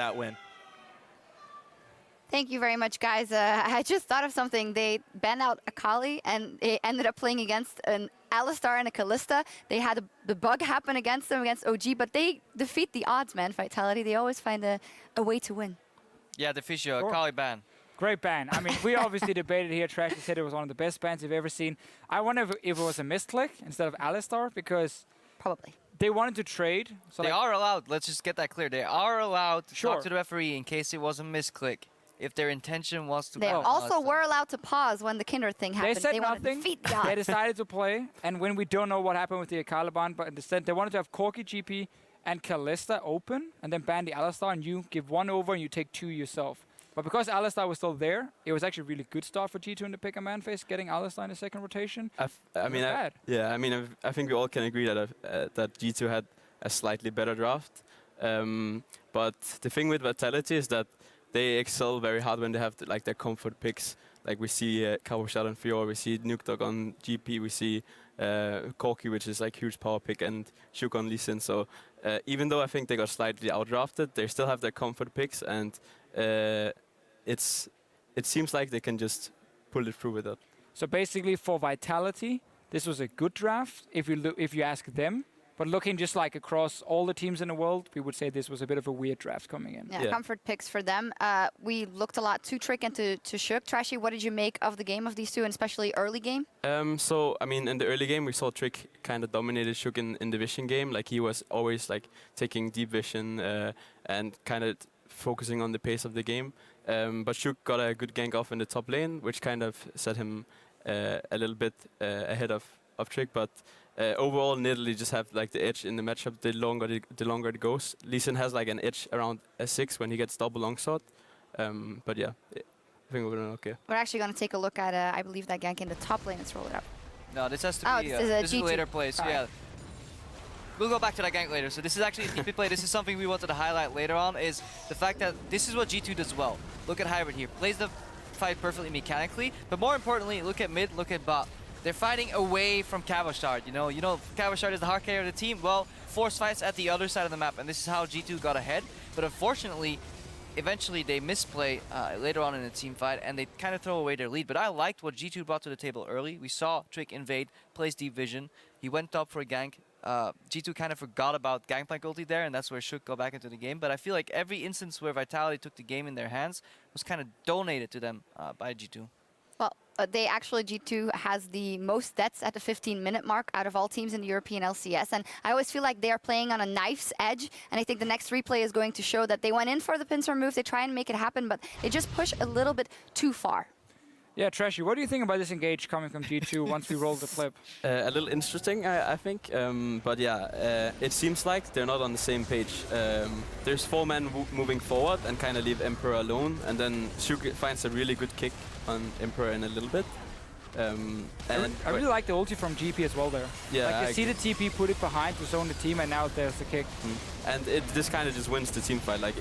that win. Thank you very much, guys. I just thought of something. They banned out Akali, and they ended up playing against an Alistar and a Kalista. They had the bug happen against them, against OG, but they defeat the odds, man. Vitality, they always find a way to win. Yeah, the Fisher, Akali ban. Great ban. I mean, we obviously debated here. Trashy said it was one of the best bans you've ever seen. I wonder if it was a misclick instead of Alistar, because probably they wanted to trade. So they are allowed. Let's just get that clear. They are allowed to Sure. talk to the referee in case it was a misclick. If their intention was to... They also were allowed to pause when the Kindred thing happened. They said they nothing. Wanted to defeat the odds. They decided to play, and when we don't know what happened with the Akali ban, but instead they wanted to have Corki, GP, and Kalista open, and then ban the Alistar, and you give one over and you take two yourself. But because Alistar was still there, it was actually a really good start for G2 in the pick a man phase, getting Alistar in the second rotation. I think we all can agree that that G2 had a slightly better draft. But the thing with Vitality is that they excel very hard when they have their comfort picks. Like we see Cowboy and Fior, we see Nuke Dog on GP, we see Corki, which is like huge power pick, and Shuk on Lee Sin. So even though I think they got slightly outdrafted, they still have their comfort picks, and it seems like they can just pull it through with it. So basically, for Vitality, this was a good draft if you ask them. But looking just like across all the teams in the world, we would say this was a bit of a weird draft coming in. Yeah, comfort picks for them. We looked a lot to Trick and to Shuk. Trashy, what did you make of the game of these two, and especially early game? So, I mean, in the early game, we saw Trick kind of dominated Shuk in the vision game. Like, he was always, like, taking deep vision and kind of focusing on the pace of the game. But Shuk got a good gank off in the top lane, which kind of set him a little bit ahead of Trick. But overall, Nidalee just have like the edge in the matchup. The longer it goes, Lee Sin has like an edge around a 6 when he gets double longsword. But yeah, I think we're doing okay. We're actually going to take a look at, I believe, that gank in the top lane. Let's roll it up. No, this has to be. This is a later play. So yeah, we'll go back to that gank later. So this is actually a TP play. This is something we wanted to highlight later on. Is the fact that this is what G2 does well. Look at Hybrid here. Plays the fight perfectly mechanically, but more importantly, look at mid. Look at bot. They're fighting away from Cavashard. You know, Cavashard is the hard carrier of the team. Well, force fights at the other side of the map, and this is how G2 got ahead. But unfortunately, eventually they misplay later on in the team fight, and they kind of throw away their lead. But I liked what G2 brought to the table early. We saw Trick invade, plays deep vision. He went up for a gank. G2 kind of forgot about Gangplank ulti there, and that's where Shuk go back into the game. But I feel like every instance where Vitality took the game in their hands was kind of donated to them by G2. Well, they actually, G2 has the most deaths at the 15-minute mark out of all teams in the European LCS. And I always feel like they are playing on a knife's edge. And I think the next replay is going to show that they went in for the pincer move. They try and make it happen, but they just push a little bit too far. Yeah, Trashy, what do you think about this engage coming from G2 once we roll the clip? A little interesting, I think. But yeah, it seems like they're not on the same page. There's 4 men moving forward and kind of leave Emperor alone. And then Shuk finds a really good kick on Emperor in a little bit. I really like the ulti from GP as well there. Yeah, like you see the TP, put it behind to zone the team, and now there's the kick. And this kind of just wins the team fight. Like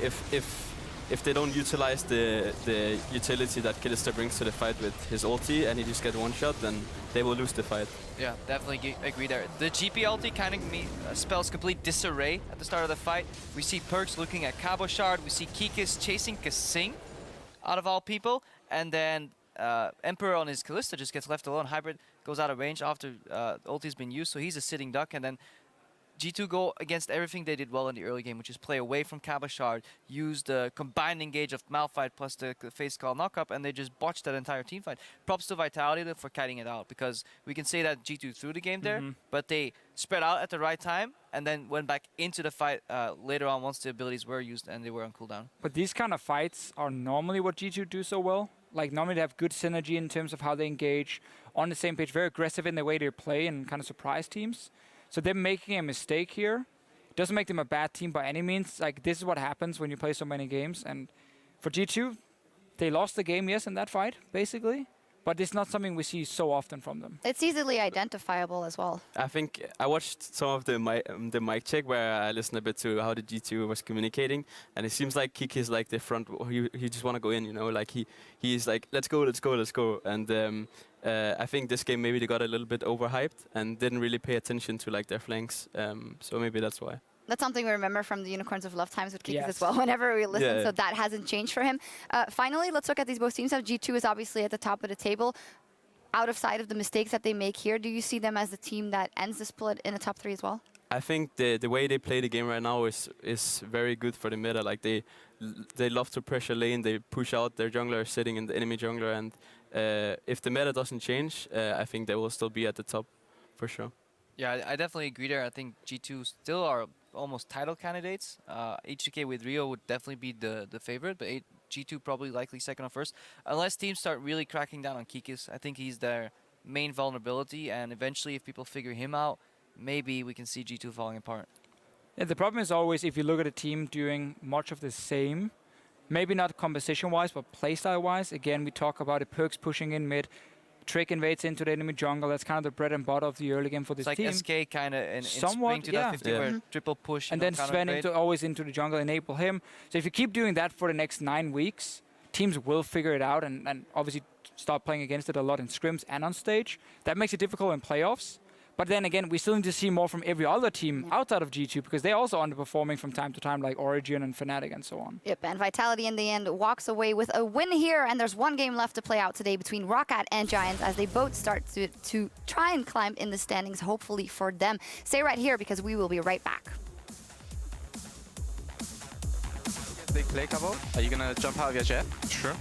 if they don't utilize the utility that Kalista brings to the fight with his ulti and he just gets one shot, then they will lose the fight. Yeah, definitely agree there. The GP ulti kind of spells complete disarray at the start of the fight. We see Perks looking at Cabochard, we see Kikis chasing Kasing out of all people, and then Emperor on his Kalista just gets left alone. Hybrid goes out of range after ulti's been used, so he's a sitting duck, and then G2 go against everything they did well in the early game, which is play away from Cabochard, use the combined engage of Malphite plus the face call knockup, and they just botched that entire team fight. Props to Vitality for kiting it out, because we can say that G2 threw the game there, but they spread out at the right time and then went back into the fight later on once the abilities were used and they were on cooldown. But these kind of fights are normally what G2 do so well. Like, normally they have good synergy in terms of how they engage, on the same page, very aggressive in the way they play and kind of surprise teams. So them making a mistake here doesn't make them a bad team by any means. Like, this is what happens when you play so many games. And for G2, they lost the game, yes, in that fight, basically. But it's not something we see so often from them. It's easily identifiable as well. I think I watched some of the mic check where I listened a bit to how the G2 was communicating, and it seems like Kiki is like the front. He just want to go in, you know, like he's like let's go. And I think this game maybe they got a little bit overhyped and didn't really pay attention to like their flanks. So maybe that's why. That's something we remember from the Unicorns of Love times with Kikis Yes. as well, whenever we listen, Yeah. so that hasn't changed for him. Finally, let's look at these both teams. Now, G2 is obviously at the top of the table. Out of sight of the mistakes that they make here, do you see them as the team that ends the split in the top 3 as well? I think the way they play the game right now is very good for the meta. Like they love to pressure lane. They push out their jungler sitting in the enemy jungler, and if the meta doesn't change, I think they will still be at the top for sure. Yeah, I definitely agree there. I think G2 still are almost title candidates. HCK with Rio would definitely be the favorite, but G2 probably likely second or first, unless teams start really cracking down on Kikis. I think he's their main vulnerability, and eventually if people figure him out, maybe we can see G2 falling apart. Yeah, the problem is always if you look at a team doing much of the same, maybe not composition-wise, but playstyle-wise. Again, we talk about it, Perks pushing in mid, Trick invades into the enemy jungle. That's kind of the bread and butter of the early game for this team. It's like SK kind of in Somewhat, Spring 2015 yeah. where triple push. And then Sven always into the jungle, enable him. So if you keep doing that for the next 9 weeks, teams will figure it out and obviously start playing against it a lot in scrims and on stage. That makes it difficult in playoffs. But then again, we still need to see more from every other team outside of G2 because they're also underperforming from time to time, like Origin and Fnatic and so on. Yep, and Vitality in the end walks away with a win here, and there's one game left to play out today between Roccat and Giants as they both start to try and climb in the standings, hopefully for them. Stay right here because we will be right back. Big play, Cabo. Are you gonna jump out of your chair? Sure.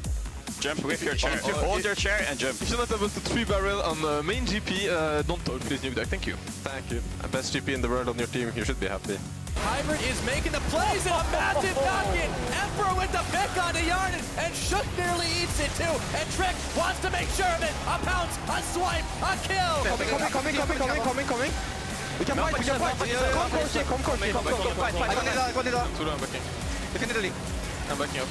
Jump with your chair. Hold your chair and jump. If you're not able to 3-barrel on the main GP, don't talk, please, Nuke Duck. Thank you. Thank you. Best GP in the world on your team, you should be happy. Hybrid is making the plays and a massive knock-in. Emperor with the pick onto Yarden, and Shook nearly eats it too. And Trick wants to make sure of it. A pounce, a swipe, a kill. Coming. We can fight. Come, course. Go ned. Tore I'm backing. You can ned. I'm backing up.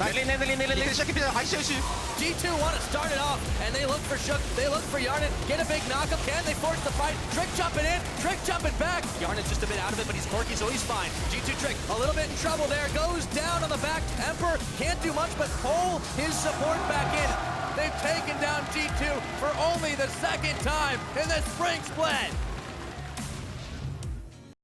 G2 want to start it off, and they look for Shook, they look for Yarden, get a big knockup, can they force the fight? Trick jumping in, Trick jumping back. Yarden's just a bit out of it, but he's quirky, so he's fine. G2 Trick, a little bit in trouble there, goes down on the back. Emperor can't do much but pull his support back in. They've taken down G2 for only the second time in the spring split.